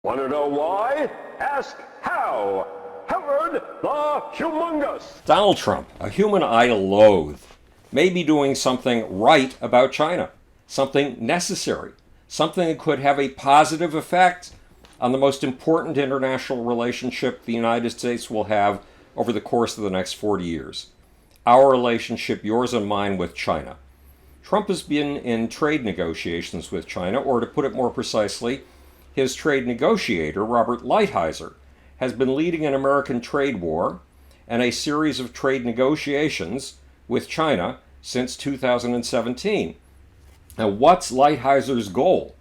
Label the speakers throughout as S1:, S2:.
S1: Want to know why? Ask how. Howard the Humongous.
S2: Donald Trump, a human I loathe, may be doing something right about China, something necessary, something that could have a positive effect on the most important international relationship the United States will have over the course of the next 40 years. Our relationship, yours and mine, with China. Trump has been in trade negotiations with China, or to put it more precisely, his trade negotiator, Robert Lighthizer, has been leading an American trade war and a series of trade negotiations with China since 2017. Now, what's Lighthizer's goal?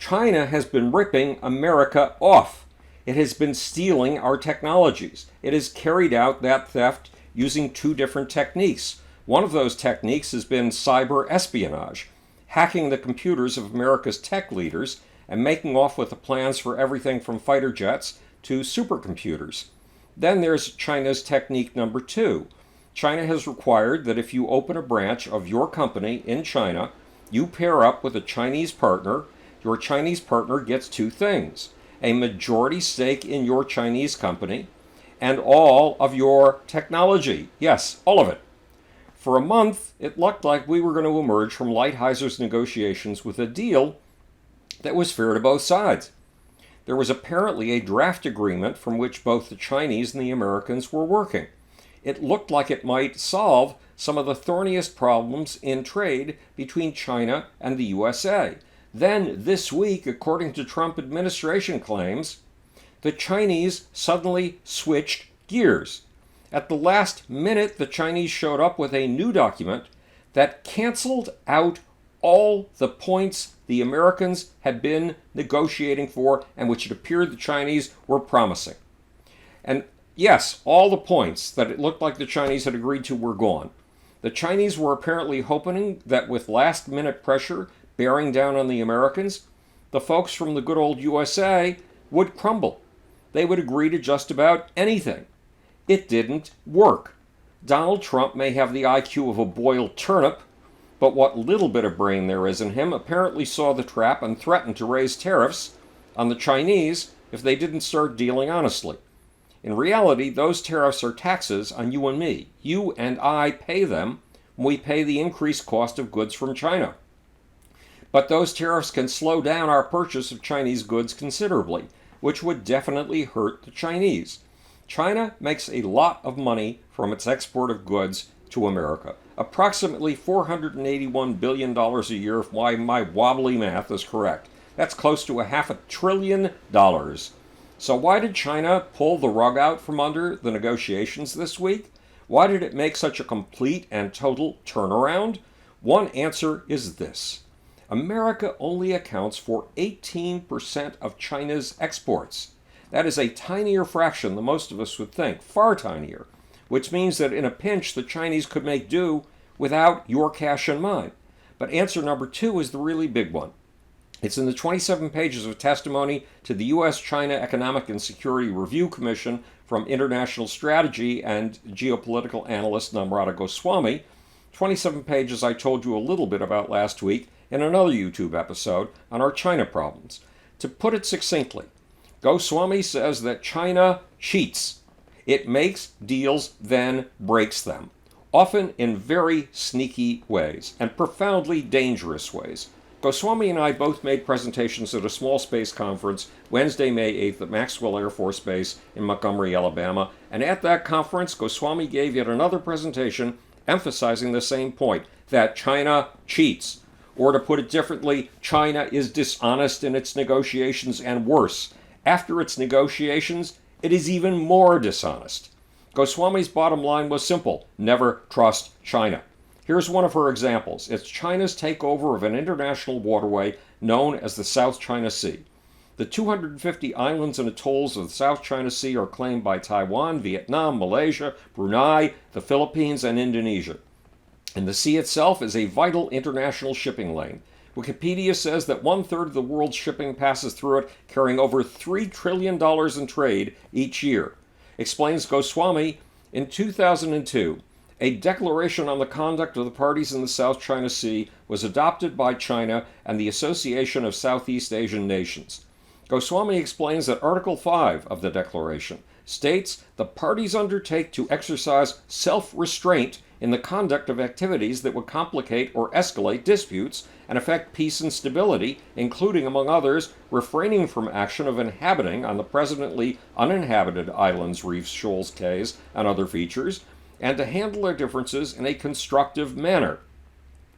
S2: China has been ripping America off. It has been stealing our technologies. It has carried out that theft using two different techniques. One of those techniques has been cyber espionage, hacking the computers of America's tech leaders and making off with the plans for everything from fighter jets to supercomputers. Then there's China's technique number two. China has required that if you open a branch of your company in China, you pair up with a Chinese partner. Your Chinese partner gets two things: a majority stake in your Chinese company and all of your technology. Yes, all of it. For a month, it looked like we were going to emerge from Lighthizer's negotiations with a deal that was fair to both sides. There was apparently a draft agreement from which both the Chinese and the Americans were working. It looked like it might solve some of the thorniest problems in trade between China and the USA. Then, this week, according to Trump administration claims, the Chinese suddenly switched gears. At the last minute, the Chinese showed up with a new document that canceled out all the points the Americans had been negotiating for and which it appeared the Chinese were promising. And yes, all the points that it looked like the Chinese had agreed to were gone. The Chinese were apparently hoping that with last-minute pressure bearing down on the Americans, the folks from the good old USA would crumble. They would agree to just about anything. It didn't work. Donald Trump may have the IQ of a boiled turnip, but what little bit of brain there is in him apparently saw the trap and threatened to raise tariffs on the Chinese if they didn't start dealing honestly. In reality, those tariffs are taxes on you and me. You and I pay them when we pay the increased cost of goods from China. But those tariffs can slow down our purchase of Chinese goods considerably, which would definitely hurt the Chinese. China makes a lot of money from its export of goods to America. Approximately $481 billion a year, if my wobbly math is correct. That's close to $500 billion. So why did China pull the rug out from under the negotiations this week? Why did it make such a complete and total turnaround? One answer is this: America only accounts for 18% of China's exports. That is a tinier fraction than most of us would think, far tinier, which means that in a pinch the Chinese could make do without your cash and mine. But answer number two is the really big one. It's in the 27 pages of testimony to the U.S.-China Economic and Security Review Commission from international strategy and geopolitical analyst Namrata Goswami. 27 pages I told you a little bit about last week in another YouTube episode on our China problems. To put it succinctly, Goswami says that China cheats. It makes deals, then breaks them, often in very sneaky ways and profoundly dangerous ways. Goswami and I both made presentations at a small space conference Wednesday, May 8th at Maxwell Air Force Base in Montgomery, Alabama, and at that conference, Goswami gave yet another presentation emphasizing the same point, that China cheats. Or to put it differently, China is dishonest in its negotiations, and worse, after its negotiations, it is even more dishonest. Goswami's bottom line was simple: never trust China. Here's one of her examples. It's China's takeover of an international waterway known as the South China Sea. The 250 islands and atolls of the South China Sea are claimed by Taiwan, Vietnam, Malaysia, Brunei, the Philippines, and Indonesia. And the sea itself is a vital international shipping lane. Wikipedia says that 1/3 of the world's shipping passes through it, carrying over $3 trillion in trade each year. Explains Goswami, in 2002, a declaration on the conduct of the parties in the South China Sea was adopted by China and the Association of Southeast Asian Nations. Goswami explains that Article 5 of the Declaration states the parties undertake to exercise self-restraint in the conduct of activities that would complicate or escalate disputes and affect peace and stability, including, among others, refraining from action of inhabiting on the presently uninhabited islands, reefs, shoals, cays, and other features, and to handle their differences in a constructive manner.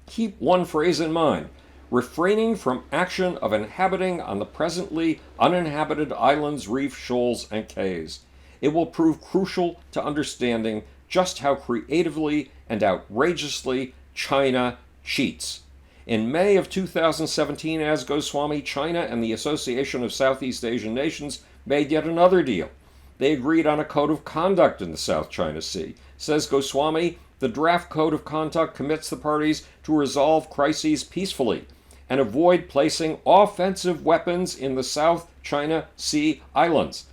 S2: Keep one phrase in mind: refraining from action of inhabiting on the presently uninhabited islands, reefs, shoals, and cays. It will prove crucial to understanding just how creatively and outrageously China cheats. In May of 2017, as Goswami, China and the Association of Southeast Asian Nations made yet another deal. They agreed on a code of conduct in the South China Sea. Says Goswami, the draft code of conduct commits the parties to resolve crises peacefully and avoid placing offensive weapons in the South China Sea islands.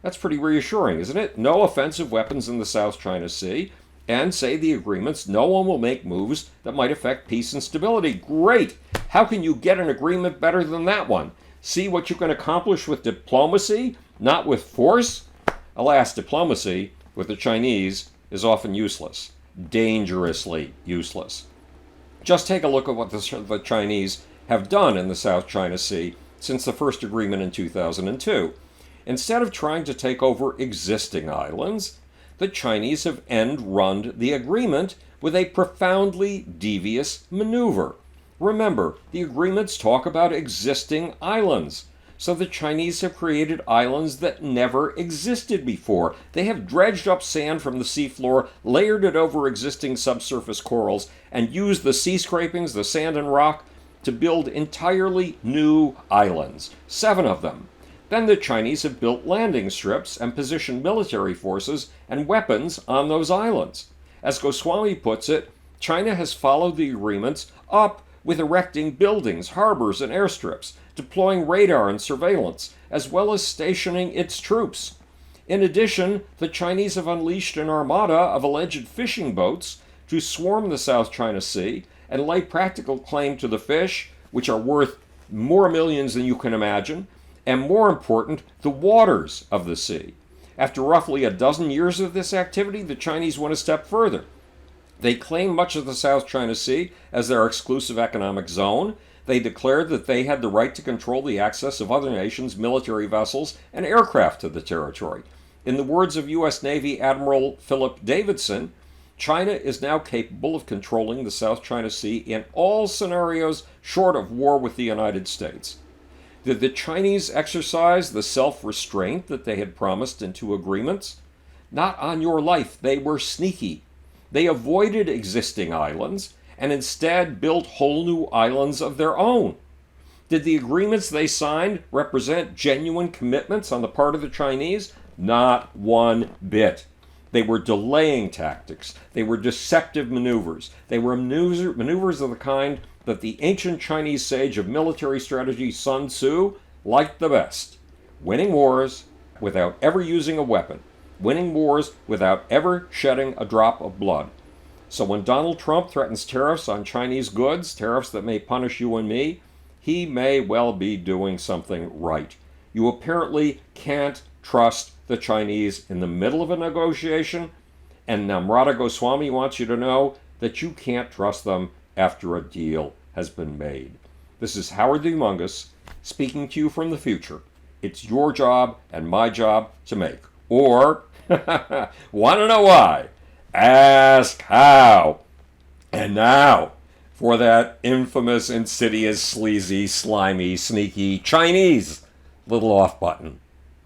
S2: That's pretty reassuring, isn't it? No offensive weapons in the South China Sea, and say the agreements, no one will make moves that might affect peace and stability. Great! How can you get an agreement better than that one? See what you can accomplish with diplomacy, not with force? Alas, diplomacy with the Chinese is often useless, dangerously useless. Just take a look at what the Chinese have done in the South China Sea since the first agreement in 2002. Instead of trying to take over existing islands, the Chinese have end-run the agreement with a profoundly devious maneuver. Remember, the agreements talk about existing islands. So the Chinese have created islands that never existed before. They have dredged up sand from the seafloor, layered it over existing subsurface corals, and used the sea scrapings, the sand and rock, to build entirely new islands, 7 of them. Then the Chinese have built landing strips and positioned military forces and weapons on those islands. As Goswami puts it, China has followed the agreements up with erecting buildings, harbors, and airstrips, deploying radar and surveillance, as well as stationing its troops. In addition, the Chinese have unleashed an armada of alleged fishing boats to swarm the South China Sea and lay practical claim to the fish, which are worth more millions than you can imagine, and more important, the waters of the sea. After roughly a dozen years of this activity, the Chinese went a step further. They claimed much of the South China Sea as their exclusive economic zone. They declared that they had the right to control the access of other nations' military vessels and aircraft to the territory. In the words of U.S. Navy Admiral Philip Davidson, China is now capable of controlling the South China Sea in all scenarios short of war with the United States. Did the Chinese exercise the self-restraint that they had promised in 2 agreements? Not on your life. They were sneaky. They avoided existing islands and instead built whole new islands of their own. Did the agreements they signed represent genuine commitments on the part of the Chinese? Not one bit. They were delaying tactics. They were deceptive maneuvers. They were maneuvers of the kind that the ancient Chinese sage of military strategy Sun Tzu liked the best. Winning wars without ever using a weapon. Winning wars without ever shedding a drop of blood. So when Donald Trump threatens tariffs on Chinese goods, tariffs that may punish you and me, he may well be doing something right. You apparently can't trust the Chinese in the middle of a negotiation, and Namrata Goswami wants you to know that you can't trust them after a deal has been made. This is Howard the Humongous speaking to you from the future. It's your job and my job to make. Or, want to know why? Ask how. And now, for that infamous, insidious, sleazy, slimy, sneaky Chinese little off button.